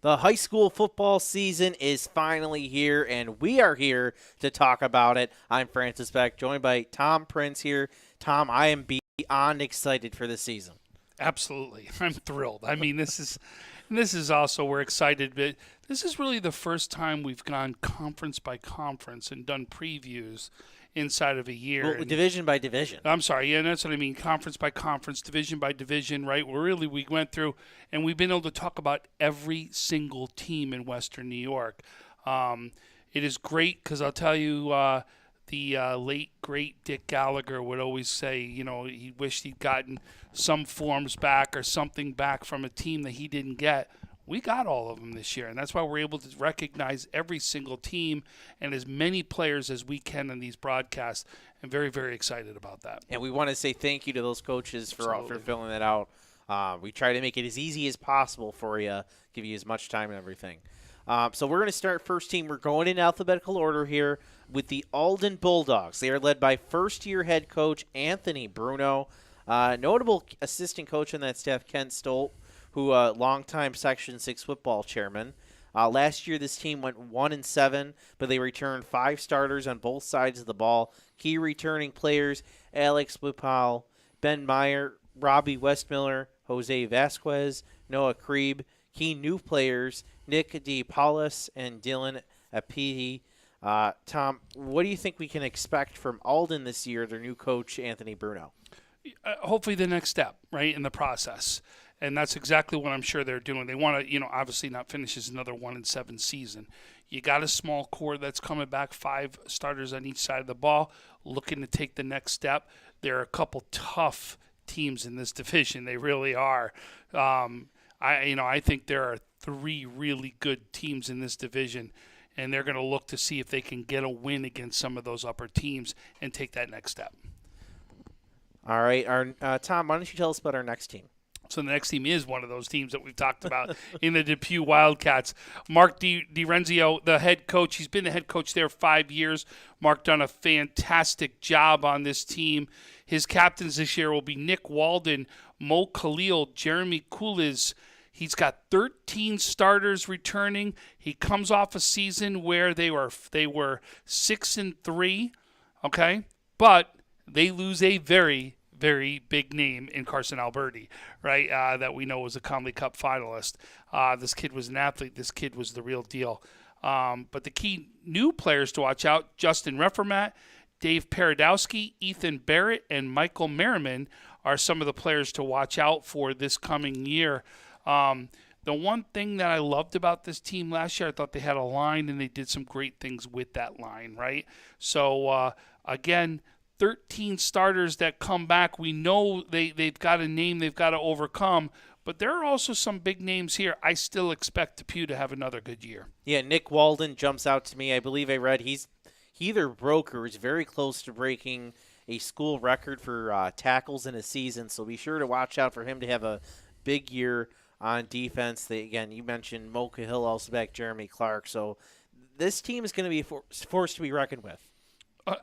The high school football season is finally here, and we are here to talk about it. I'm Francis Beck, joined by Tom Prince here. Tom, I am beyond excited for this season. Absolutely. I'm thrilled. I mean, this is also, we're excited, but this is really the first time we've gone conference by conference and done previews inside of a year. Well, division by division. I'm sorry. Yeah, that's what I mean. Conference by conference, division by division, right? We went through, and we've been able to talk about every single team in Western New York. It is great because I'll tell you, the late, great Dick Gallagher would always say, he wished he'd gotten some forms back or something back from a team that he didn't get. We got all of them this year, and that's why we're able to recognize every single team and as many players as we can in these broadcasts. I'm very, very excited about that. And we want to say thank you to those coaches for filling that out. We try to make it as easy as possible for you, give you as much time and everything. So we're going to start first team. We're going in alphabetical order here with the Alden Bulldogs. They are led by first-year head coach Anthony Bruno, notable assistant coach on that staff, Ken Stolt, who longtime Section 6 football chairman. Last year, this team went 1-7, but they returned 5 starters on both sides of the ball. Key returning players: Alex Lupal, Ben Meyer, Robbie Westmiller, Jose Vasquez, Noah Krieb. Key new players: Nick DePaulis and Dylan Apiti. Tom, what do you think we can expect from Alden this year, their new coach, Anthony Bruno? Hopefully the next step, right, in the process. And that's exactly what I'm sure they're doing. They want to, obviously not finish as another 1-7 season. You got a small core that's coming back, 5 starters on each side of the ball, looking to take the next step. There are a couple tough teams in this division. They really are. I think there are 3 really good teams in this division, and they're going to look to see if they can get a win against some of those upper teams and take that next step. All right. Tom, why don't you tell us about our next team? So the next team is one of those teams that we've talked about in the Depew Wildcats. Mark DiRenzio, the head coach, he's been the head coach there 5 years. Mark done a fantastic job on this team. His captains this year will be Nick Walden, Mo Khalil, Jeremy Cooliz. He's got 13 starters returning. He comes off a season where they were 6-3, okay? But they lose a very, very big name in Carson Alberti, right, that we know was a Conley Cup finalist. This kid was an athlete. This kid was the real deal. But the key new players to watch out: Justin Reformat, Dave Paradowski, Ethan Barrett, and Michael Merriman are some of the players to watch out for this coming year. The one thing that I loved about this team last year, I thought they had a line and they did some great things with that line, right? So, again, 13 starters that come back. We know they've got a name they've got to overcome, but there are also some big names here. I still expect Depew to have another good year. Yeah, Nick Walden jumps out to me. I believe I read he either broke or is very close to breaking a school record for tackles in a season, so be sure to watch out for him to have a big year on defense. Again, you mentioned Mo Cahill, also back Jeremy Clark, so this team is going to be forced to be reckoned with.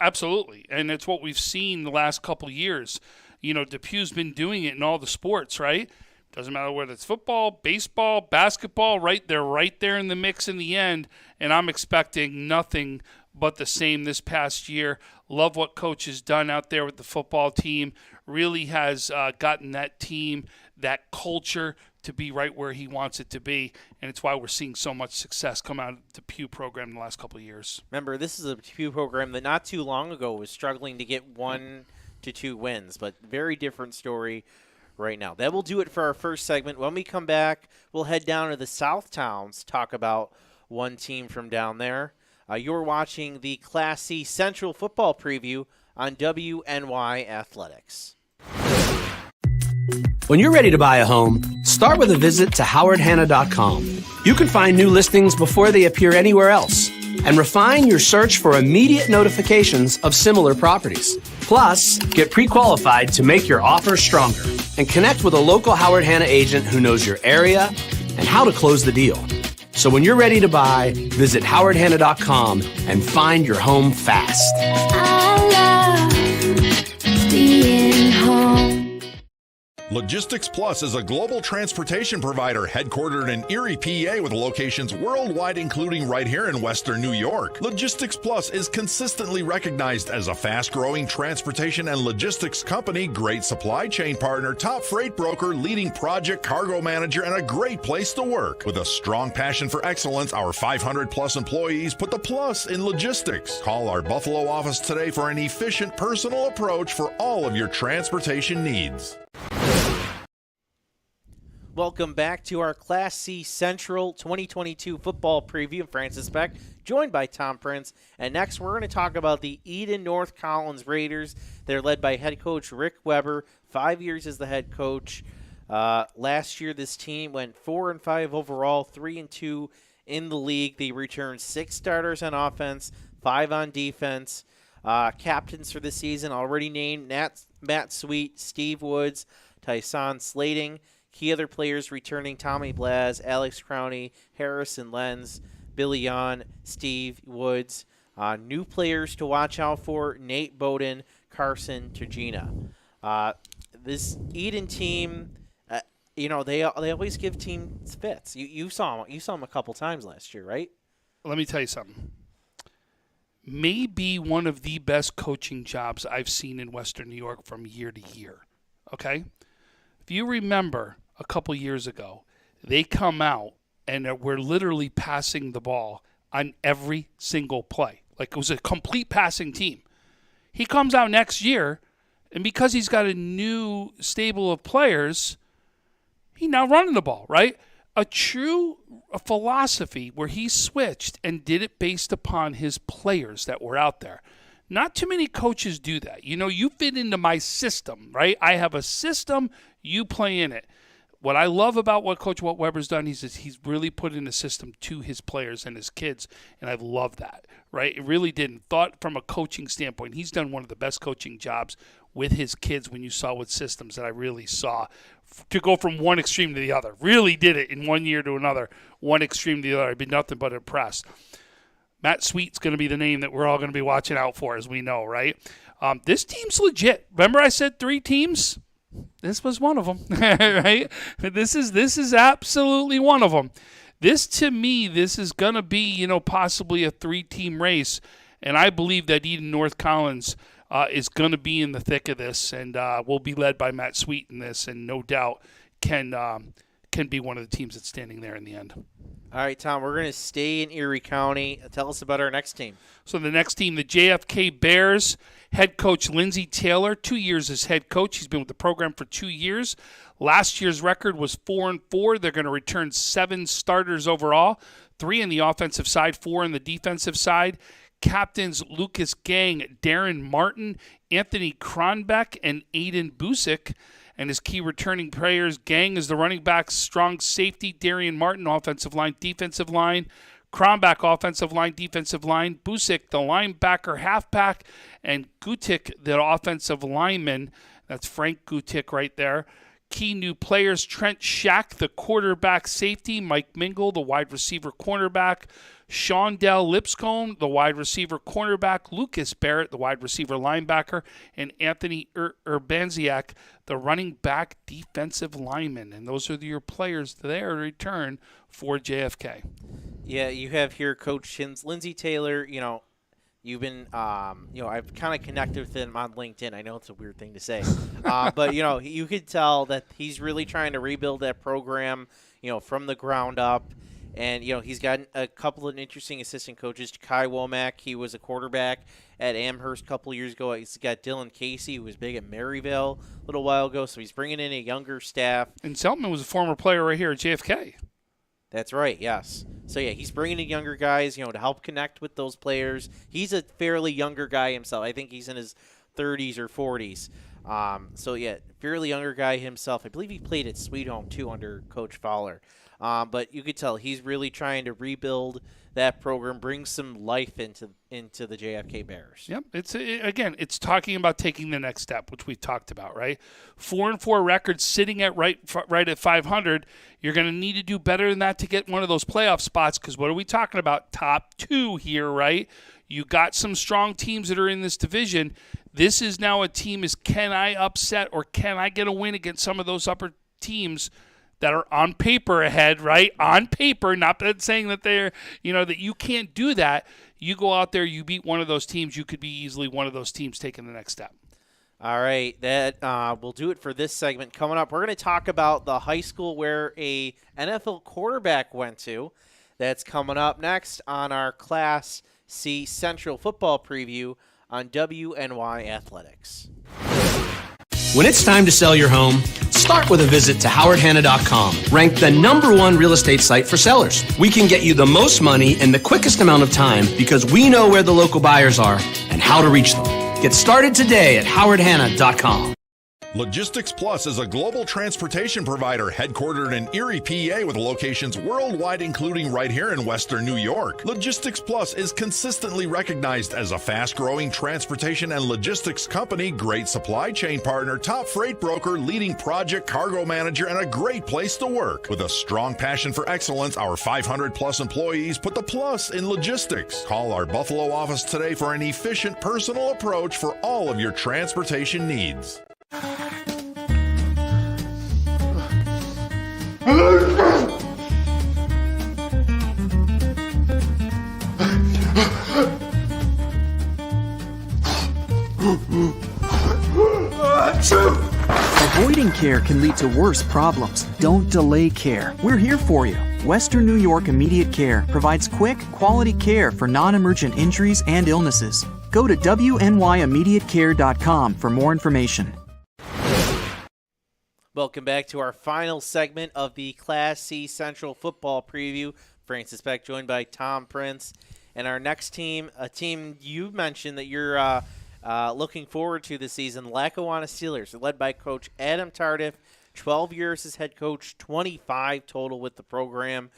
Absolutely, and it's what we've seen the last couple of years. Depew's been doing it in all the sports, right? Doesn't matter whether it's football, baseball, basketball, right? They're right there in the mix in the end, and I'm expecting nothing but the same this past year. Love what Coach has done out there with the football team. Really has gotten that team, that culture, to be right where he wants it to be, and it's why we're seeing so much success come out of the Depew program in the last couple of years. Remember, this is a Depew program that not too long ago was struggling to get 1 to 2 wins, but very different story right now. That will do it for our first segment. When we come back, we'll head down to the South Towns, talk about one team from down there. You're watching the Class C Central Football Preview on WNY Athletics. When you're ready to buy a home, start with a visit to howardhanna.com. You can find new listings before they appear anywhere else and refine your search for immediate notifications of similar properties. Plus, get pre-qualified to make your offer stronger and connect with a local Howard Hanna agent who knows your area and how to close the deal. So when you're ready to buy, visit howardhanna.com and find your home fast. I love being home. Logistics Plus is a global transportation provider headquartered in Erie, PA, with locations worldwide, including right here in Western New York. Logistics Plus is consistently recognized as a fast-growing transportation and logistics company, great supply chain partner, top freight broker, leading project cargo manager, and a great place to work. With a strong passion for excellence, our 500-plus employees put the plus in logistics. Call our Buffalo office today for an efficient, personal approach for all of your transportation needs. Welcome back to our Class C Central 2022 football preview. I'm Francis Beck, joined by Tom Prince. And next, we're going to talk about the Eden North Collins Raiders. They're led by head coach Rick Weber, 5 years as the head coach. Last year, this team went 4-5 overall, 3-2 in the league. They returned 6 starters on offense, 5 on defense. Captains for the season already named: Matt Sweet, Steve Woods, Tyson Slating. Key other players returning: Tommy Blaz, Alex Crowney, Harrison Lenz, Billy Yon, Steve Woods. New players to watch out for: Nate Bowden, Carson Turgina. This Eden team, they always give teams fits. You saw them a couple times last year, right? Let me tell you something. Maybe one of the best coaching jobs I've seen in Western New York from year to year. Okay? If you remember, a couple years ago, they come out and we're literally passing the ball on every single play. Like, it was a complete passing team. He comes out next year, and because he's got a new stable of players, he's now running the ball, right? A true philosophy where he switched and did it based upon his players that were out there. Not too many coaches do that. You fit into my system, right? I have a system, you play in it. What I love about what Coach Weber's done is he's really put in a system to his players and his kids, and I love that, right? It really didn't. Thought from a coaching standpoint, he's done one of the best coaching jobs with his kids when you saw with systems that I really saw to go from one extreme to the other. Really did it in one year to another, one extreme to the other. I've been nothing but impressed. Matt Sweet's going to be the name that we're all going to be watching out for, as we know, right? This team's legit. Remember I said 3 teams? This was one of them, right? This is absolutely one of them. To me, this is going to be, possibly a 3-team race, and I believe that Eden North Collins is going to be in the thick of this, and will be led by Matt Sweet in this, and no doubt can be one of the teams that's standing there in the end. All right, Tom, we're going to stay in Erie County. Tell us about our next team. So the next team, the Jfk Bears, head coach Lindsey Taylor, 2 years as head coach. He's been with the program for 2 years. Last year's record was 4-4. They're going to return 7 starters overall, 3 on the offensive side, 4 on the defensive side. Captains Lucas Gang, Darren Martin, Anthony Kronbeck, and Aiden Busick. And his key returning players: Gang is the running back, strong safety, Darian Martin, offensive line, defensive line, Kronbeck, offensive line, defensive line, Busick, the linebacker, halfback, and Gutik, the offensive lineman. That's Frank Gutik right there. Key new players: Trent Shack, the quarterback safety, Mike Mingle, the wide receiver cornerback, Shondell Lipscomb, the wide receiver cornerback, Lucas Barrett, the wide receiver linebacker, and Anthony Urbanziak, the running back defensive lineman. And those are your players there to return for JFK. Yeah, you have here Coach Lindsey Taylor. You've been, I've kind of connected with him on LinkedIn. I know it's a weird thing to say, but, you could tell that he's really trying to rebuild that program, from the ground up. And, he's got a couple of interesting assistant coaches. Kai Womack, he was a quarterback at Amherst a couple of years ago. He's got Dylan Casey, who was big at Maryville a little while ago. So he's bringing in a younger staff. And Seltman was a former player right here at JFK. That's right, yes. So, yeah, he's bringing in younger guys, to help connect with those players. He's a fairly younger guy himself. I think he's in his 30s or 40s. So, yeah, fairly younger guy himself. I believe he played at Sweet Home, too, under Coach Fowler. But you could tell he's really trying to rebuild that program, bring some life into the JFK Bears. Yep. It's talking about taking the next step, which we've talked about, right? 4-4 record sitting at right at 500. You're going to need to do better than that to get one of those playoff spots, because what are we talking about? Top 2 here, right? You got some strong teams that are in this division. This is now a team is, can I upset or can I get a win against some of those upper teams that are on paper ahead, right? On paper, not that saying that they're, that you can't do that. You go out there, you beat one of those teams, you could be easily one of those teams taking the next step. All right, that will do it for this segment. Coming up, we're going to talk about the high school where a NFL quarterback went to. That's coming up next on our Class C Central football preview on WNY Athletics. When it's time to sell your home, start with a visit to howardhanna.com, ranked the #1 real estate site for sellers. We can get you the most money in the quickest amount of time because we know where the local buyers are and how to reach them. Get started today at howardhanna.com. Logistics Plus is a global transportation provider headquartered in Erie, PA, with locations worldwide, including right here in Western New York. Logistics Plus is consistently recognized as a fast-growing transportation and logistics company, great supply chain partner, top freight broker, leading project cargo manager, and a great place to work. With a strong passion for excellence, our 500-plus employees put the plus in logistics. Call our Buffalo office today for an efficient, personal approach for all of your transportation needs. Avoiding care can lead to worse problems. Don't delay care. We're here for you. Western New York Immediate Care provides quick, quality care for non-emergent injuries and illnesses. Go to WNYImmediatecare.com for more information. Welcome back to our final segment of the Class C Central football preview. Francis Beck joined by Tom Prince. And our next team, a team you mentioned that you're looking forward to this season, Lackawanna Steelers, led by Coach Adam Tardif, 12 years as head coach, 25 total with the program.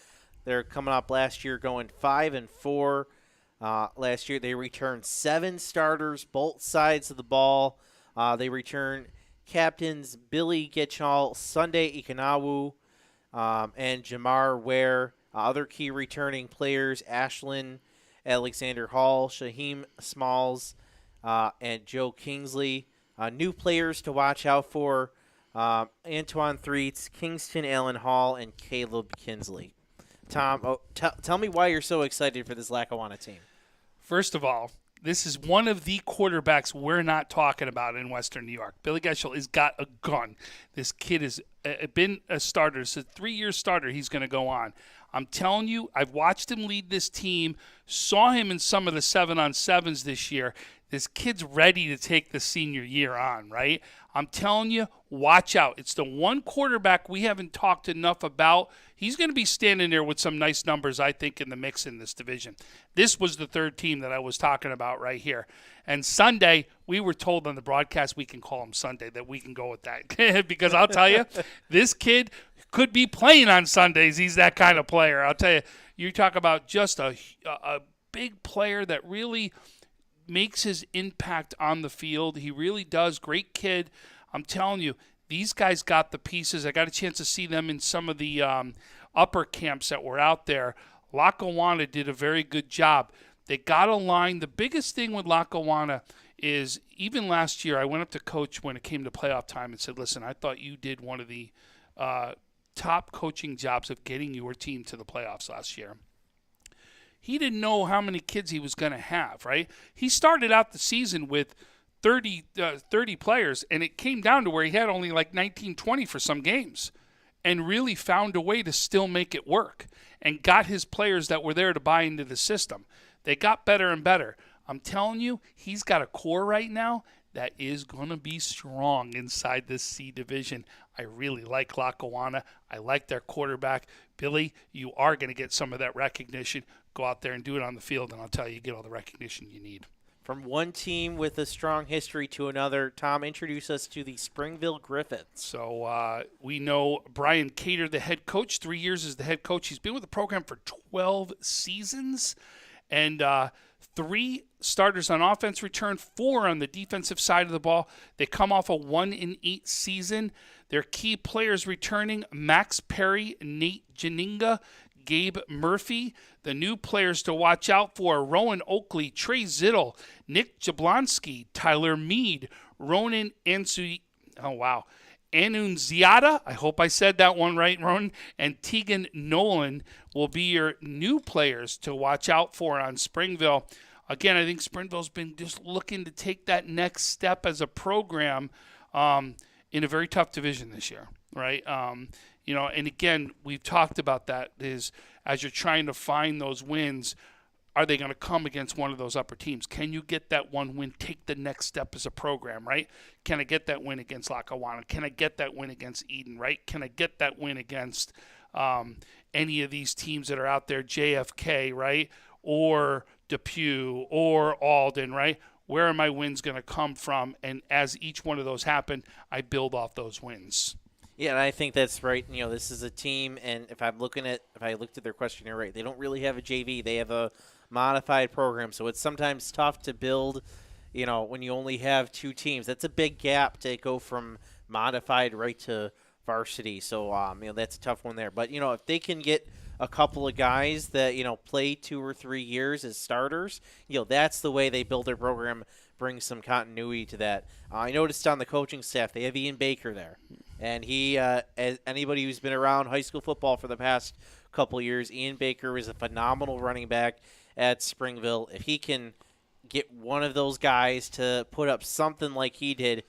They're coming up last year going 5-4. Last year they returned 7 starters, both sides of the ball. They returned captains Billy Geschell, Sunday Ikanawu, and Jamar Ware. Other key returning players, Ashlyn Alexander Hall, Shaheem Smalls, and Joe Kingsley. New players to watch out for, Antoine Threets, Kingston Allen Hall, and Caleb Kinsley. Tom, tell me why you're so excited for this Lackawanna team. First of all, this is one of the quarterbacks we're not talking about in Western New York. Billy Geschell has got a gun. This kid has been a starter. It's a 3-year starter he's going to go on. I'm telling you, I've watched him lead this team, saw him in some of the 7-on-7s this year. This kid's ready to take the senior year on, right? I'm telling you, watch out. It's the one quarterback we haven't talked enough about. He's going to be standing there with some nice numbers, I think, in the mix in this division. This was the third team that I was talking about right here. And Sunday, we were told on the broadcast we can call him Sunday, that we can go with that. Because I'll tell you, this kid could be playing on Sundays. He's that kind of player. I'll tell you, you talk about just a big player that really makes his impact on the field. He really does. Great kid. I'm telling you, these guys got the pieces. I got a chance to see them in some of the upper camps that were out there. Lackawanna did a very good job. They got a line. The biggest thing with Lackawanna is, even last year, I went up to Coach when it came to playoff time and said, listen, I thought you did one of the top coaching jobs of getting your team to the playoffs last year. He didn't know how many kids he was going to have, right? He started out the season with 30 players, and it came down to where he had only like 19, 20 for some games, and really found a way to still make it work and got his players that were there to buy into the system. They got better and better. I'm telling you, he's got a core right now that is going to be strong inside this C division. I really like Lackawanna. I like their quarterback. Billy, you are going to get some of that recognition. Go out there and do it on the field, and I'll tell you, get all the recognition you need. From one team with a strong history to another, Tom, introduce us to the Springville Griffins. So we know Brian Cater, the head coach, 3 years as the head coach. He's been with the program for 12 seasons, and 3 starters on offense returned, 4 on the defensive side of the ball. They come off a 1-8 season. Their key players returning: Max Perry, Nate Janinga, Gabe Murphy. The new players to watch out for: Rowan Oakley, Trey Zittel, Nick Jablonski, Tyler Mead, Ronan Annunziata, I hope I said that one right, Ronan, and Tegan Nolan will be your new players to watch out for on Springville. Again, I think Springville's been just looking to take that next step as a program in a very tough division this year, right? And again, we've talked about that, is as you're trying to find those wins, are they going to come against one of those upper teams? Can you get that one win, take the next step as a program, right? Can I get that win against Lackawanna? Can I get that win against Eden, right? Can I get that win against any of these teams that are out there, JFK, right? Or Depew or Alden, right? Where are my wins going to come from? And as each one of those happen, I build off those wins. Yeah, and I think that's right. This is a team, and if I looked at their questionnaire right, they don't really have a JV. They have a modified program, so it's sometimes tough to build, when you only have 2 teams. That's a big gap to go from modified right to varsity. So, that's a tough one there. But, if they can get a couple of guys that, play 2 or 3 years as starters, that's the way they build their program, bring some continuity to that. I noticed on the coaching staff, they have Ian Baker there. And he, as anybody who's been around high school football for the past couple of years, Ian Baker is a phenomenal running back at Springville. If he can get one of those guys to put up something like he did,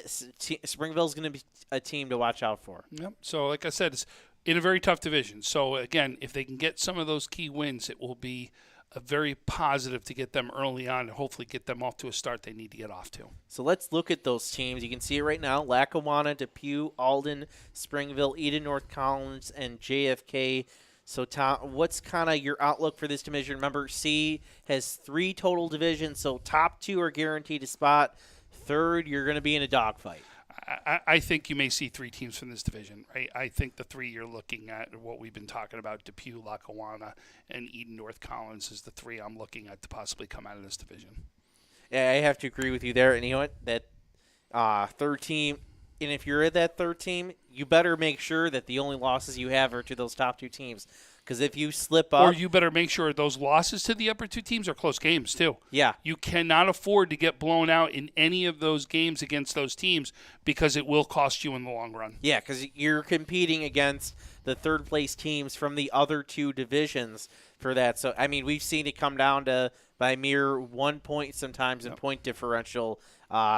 Springville's going to be a team to watch out for. Yep. So, like I said, it's in a very tough division. So, again, if they can get some of those key wins, it will be a very positive to get them early on and hopefully get them off to a start they need to get off to. So let's look at those teams. You can see it right now: Lackawanna, Depew, Alden, Springville, Eden North Collins, and JFK. So, Tom, what's kind of your outlook for this division? Remember, C has 3 total divisions, so top 2 are guaranteed a spot. Third, you're going to be in a dogfight. I think you may see 3 teams from this division, right? I think the 3 you're looking at, what we've been talking about, Depew, Lackawanna, and Eden North Collins, is the 3 I'm looking at to possibly come out of this division. Yeah, I have to agree with you there. And you know what? That third team, and if you're at that third team, you better make sure that the only losses you have are to those top 2 teams. Because if you slip up... Or you better make sure those losses to the upper 2 teams are close games, too. Yeah. You cannot afford to get blown out in any of those games against those teams because it will cost you in the long run. Yeah, because you're competing against the third-place teams from the other 2 divisions for that. So, we've seen it come down to by mere 1 point sometimes in point differential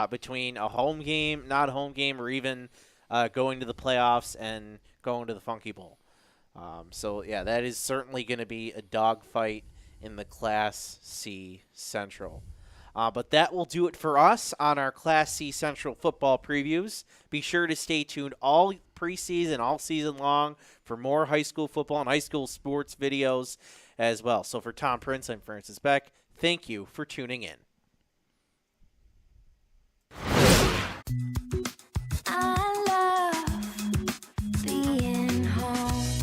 between a home game, not a home game, or even going to the playoffs and going to the Funky Bowl. That is certainly going to be a dogfight in the Class C Central. But that will do it for us on our Class C Central football previews. Be sure to stay tuned all preseason, all season long for more high school football and high school sports videos as well. So for Tom Prince, I'm Francis Beck. Thank you for tuning in.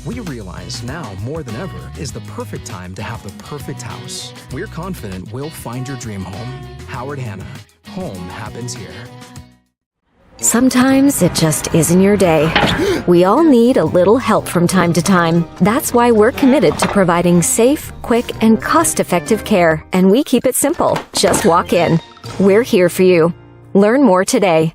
We realize now more than ever is the perfect time to have the perfect house. We're confident we'll find your dream home. Howard Hanna. Home happens here. Sometimes it just isn't your day. We all need a little help from time to time. That's why we're committed to providing safe, quick, and cost-effective care. And we keep it simple. Just walk in. We're here for you. Learn more today.